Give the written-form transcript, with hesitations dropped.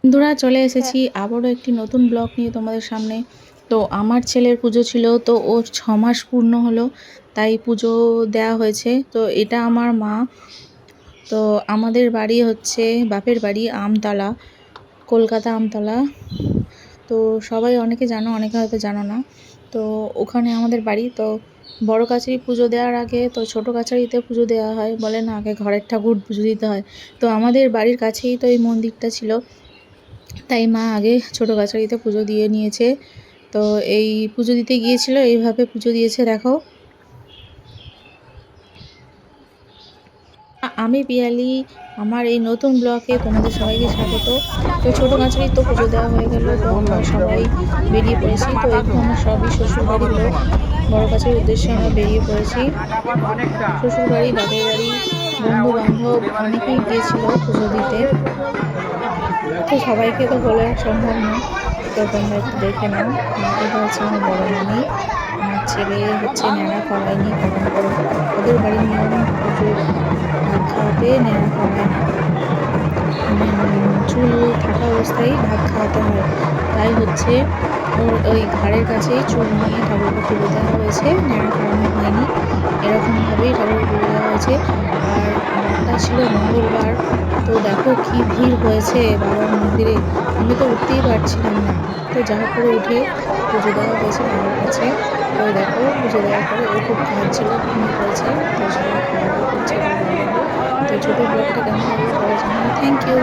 বন্ধুরা, চলে এসেছি আবারও একটি নতুন ব্লগ নিয়ে তোমাদের সামনে। তো আমার ছেলের পুজো ছিল, তো ওর 6 মাস পূর্ণ হলো, তাই পুজো দেওয়া হয়েছে। তো এটা আমার মা। তো আমাদের বাড়ি হচ্ছে বাপের বাড়ি আমতলা, কলকাতা আমতলা। তো সবাই অনেকে জানো, অনেকে হয়তো জানো না। তো ওখানে আমাদের বাড়ি। তো বড় কাছারি পুজো দেওয়ার আগে তো ছোট কাছারিতে পুজো দেওয়া হয়, বলে না আগে ঘরের ঠাকুর পুজো দিতে হয়। তো আমাদের বাড়ির কাছেই তো এই মন্দিরটা ছিল, তাই মা আগে ছোট কাছারিতে পুজো দিয়ে নিয়েছে। তো এই পুজো দিতে গিয়েছিল, এইভাবে পুজো দিয়েছে দেখো। আমি পিয়ালি, আমার এই নতুন ব্লগে তোমাদের সবাইকে স্বাগত। তো ছোট কাছারি তো পুজো দেওয়া হয়ে গেল, তো আমরা সবাই বেরিয়ে পড়েছি। তো এগুলো আমার সবই শ্বশুরবাড়ির লোক। বড় কাছারির উদ্দেশ্যে আমরা বেরিয়ে পড়েছি। শ্বশুরবাড়ি, বাপের বাড়ি, বন্ধু বান্ধব অনেকেই গিয়েছিল পুজো দিতে। তো সবাইকে তো বলা সম্ভব না, তো তোমরা একটু দেখে নাও। এটা হচ্ছে আমার বড় মামি। আমার ছেলে হচ্ছে ন্যাড়া করায়নি, কারণ ওদের বাড়ির নিয়ম পুজোর ভাত খাওয়াতে ন্যাড়া করায় না, চুল থাকা অবস্থায় ভাত খাওয়াতে হয়। তাই হচ্ছে ওর ওই ঘাড়ের কাছেই চুল নিয়ে ঠাকুরকে পুজো দেওয়া হয়েছে, ন্যাড়া করানো হয়নি। এরকমভাবেই ঠাকুরকে পুজো দেওয়া হয়েছে। আর বারটা ছিল মঙ্গলবার। তো দেখো কি ভিড় হয়েছে বাবার মন্দিরে, আমি তো উঠতেই পারছিলাম না। তো যা হোক করে উঠে পুজো দেওয়া হয়েছে বাবার কাছে। তো দেখো পুজো দেওয়ার পরে ও খুব খাওয়াচ্ছিল, ঘুমিয়ে পড়েছে। তো সবাই খাওয়া দাওয়া করছে। তো ছোটো ব্লগটা কেমন লাগলো সবাই জানাবে। Thank you.